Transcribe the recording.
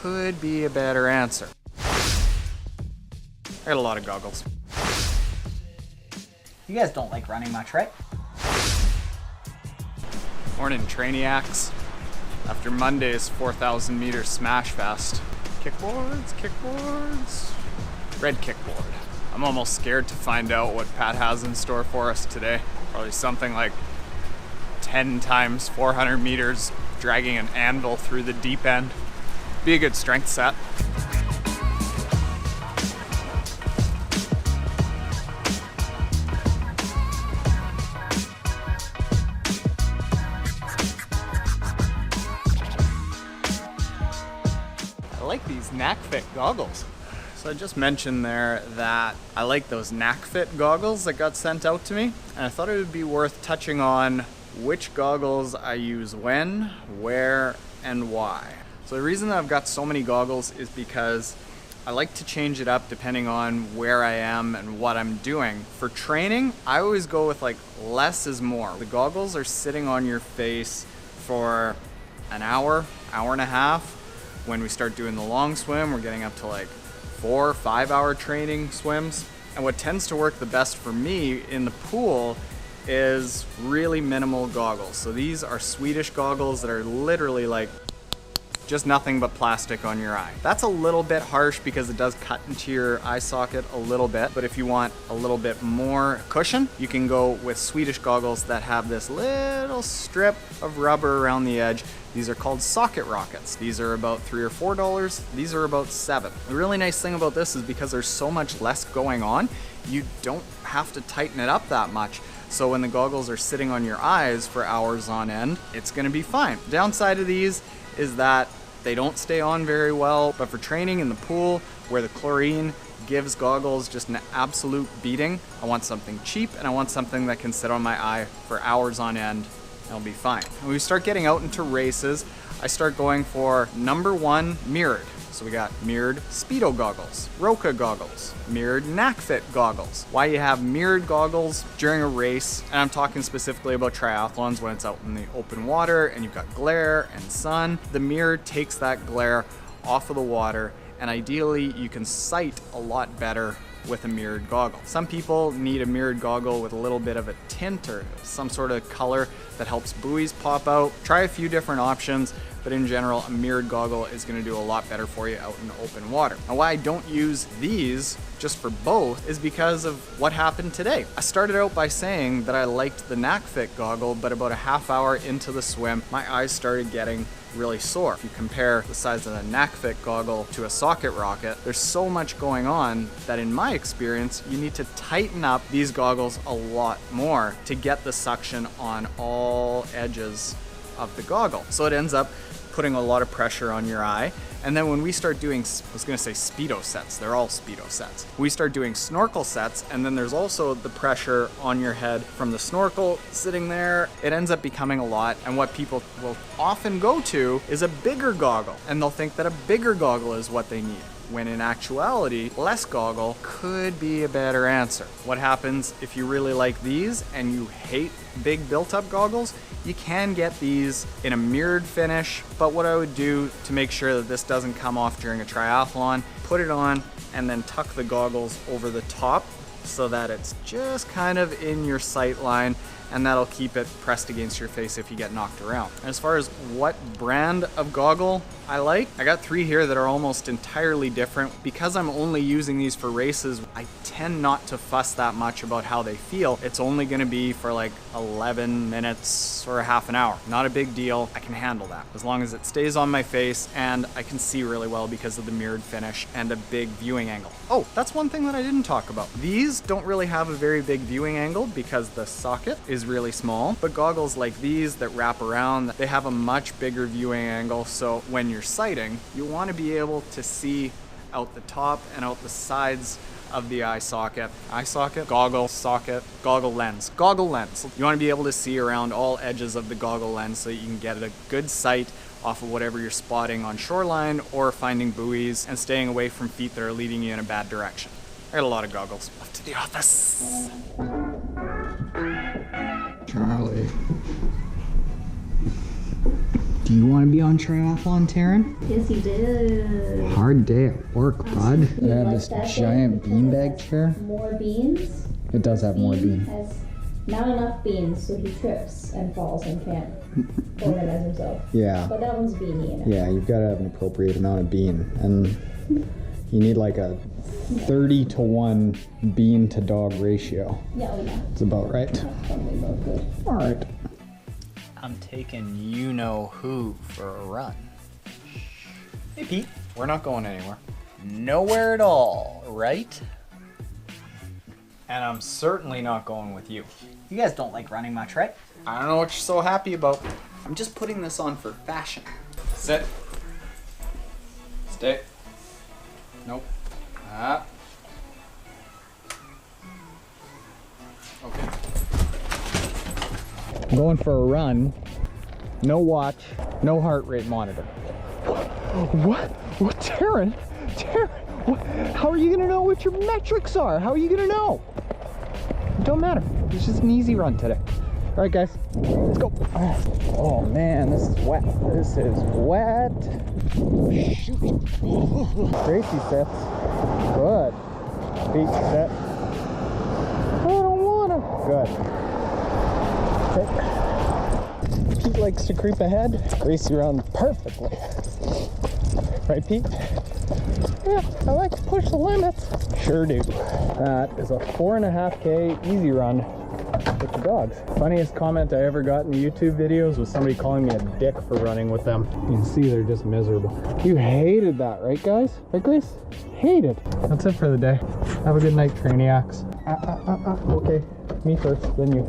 could be a better answer. I got a lot of goggles. You guys don't like running much, right? Morning, Trainiacs. After Monday's 4,000 meter smash fest. Kickboards. Red kickboard. I'm almost scared to find out what Pat has in store for us today. Probably something like 10 times 400 meters, dragging an anvil through the deep end. Be a good strength set. I like these NACFit goggles. So I just mentioned there that I like those NACFit goggles that got sent out to me, and I thought it would be worth touching on which goggles I use when, where, and why. So the reason that I've got so many goggles is because I like to change it up depending on where I am and what I'm doing. For training, I always go with like less is more. The goggles are sitting on your face for an hour, hour and a half. When we start doing the long swim, we're getting up to like 4 or 5 hour training swims. And what tends to work the best for me in the pool is really minimal goggles. So these are Swedish goggles that are literally like just nothing but plastic on your eye. That's a little bit harsh because it does cut into your eye socket a little bit, but if you want a little bit more cushion, you can go with Swedish goggles that have this little strip of rubber around the edge. These are called socket rockets. These are about $3 or $4. These are about $7. The really nice thing about this is because there's so much less going on, you don't have to tighten it up that much. So when the goggles are sitting on your eyes for hours on end, it's gonna be fine. Downside of these is that they don't stay on very well, but for training in the pool where the chlorine gives goggles just an absolute beating, I want something cheap and I want something that can sit on my eye for hours on end. It'll be fine. When we start getting out into races, I start going for number one, mirrored. So we got mirrored Speedo goggles, Roka goggles, mirrored NACFit goggles. Why you have mirrored goggles during a race, and I'm talking specifically about triathlons when it's out in the open water and you've got glare and sun. The mirror takes that glare off of the water, and ideally you can sight a lot better with a mirrored goggle. Some people need a mirrored goggle with a little bit of a tint or some sort of color that helps buoys pop out. Try a few different options, but in general, a mirrored goggle is gonna do a lot better for you out in the open water. Now, why I don't use these just for both is because of what happened today. I started out by saying that I liked the NACFit goggle, but about a half hour into the swim, my eyes started getting really sore. If you compare the size of a NACFit goggle to a socket rocket, there's so much going on that in my experience, you need to tighten up these goggles a lot more to get the suction on all edges of the goggle. So it ends up putting a lot of pressure on your eye. And then when we start doing, I was gonna say Speedo sets, they're all Speedo sets. We start doing snorkel sets, and then there's also the pressure on your head from the snorkel sitting there. It ends up becoming a lot, and what people will often go to is a bigger goggle, and they'll think that a bigger goggle is what they need, when in actuality, less goggle could be a better answer. What happens if you really like these and you hate big built-up goggles? You can get these in a mirrored finish, but what I would do to make sure that this doesn't come off during a triathlon, put it on and then tuck the goggles over the top so that it's just kind of in your sight line, and that'll keep it pressed against your face if you get knocked around. As far as what brand of goggle I like, I got 3 here that are almost entirely different. Because I'm only using these for races, I tend not to fuss that much about how they feel. It's only gonna be for like 11 minutes or a half an hour. Not a big deal, I can handle that. As long as it stays on my face and I can see really well because of the mirrored finish and a big viewing angle. Oh, that's one thing that I didn't talk about. These don't really have a very big viewing angle because the socket is really small, but goggles like these that wrap around, they have a much bigger viewing angle, so when you're sighting, you want to be able to see out the top and out the sides of the eye socket. Eye socket? Goggle socket. Goggle lens. Goggle lens. You want to be able to see around all edges of the goggle lens so you can get a good sight off of whatever you're spotting on shoreline or finding buoys and staying away from feet that are leading you in a bad direction. I got a lot of goggles. Off to the office. Charlie. Do Do you want to be on Triathlon Taren? Yes, he did. Hard day at work, bud. It had this Like that giant thing beanbag has chair. More beans. It does have more beans. Has not enough beans, so he trips and falls and can't organize himself. Yeah. But that one's beanie in it. Yeah, you've got to have an appropriate amount of bean. And you need like a 30-to-1 bean to dog ratio. Yeah, oh yeah. It's about right. That's probably about good. All right. I'm taking you-know-who for a run. Hey, Pete. We're not going anywhere. Nowhere at all, right? And I'm certainly not going with you. You guys don't like running much, right? I don't know what you're so happy about. I'm just putting this on for fashion. Sit. Stay. Nope. Ah. Okay. I'm going for a run. No watch. No heart rate monitor. What? What? Taren? Taren? What? How are you gonna know what your metrics are? How are you gonna know? It don't matter. It's just an easy run today. All right, guys, let's go. Oh man, this is wet. This is wet. Shoot. Gracie sits. Good. Feet sit. I don't wanna. Good. Pete likes to creep ahead. Gracie runs perfectly. Right, Pete? Yeah, I like to push the limits. Sure do. That is a 4.5K easy run with the dogs. Funniest comment I ever got in the YouTube videos was somebody calling me a dick for running with them. You can see they're just miserable. You hated that, right, guys? Right, Grace? Hated. That's it for the day. Have a good night, Trainiacs. Okay, me first, then you.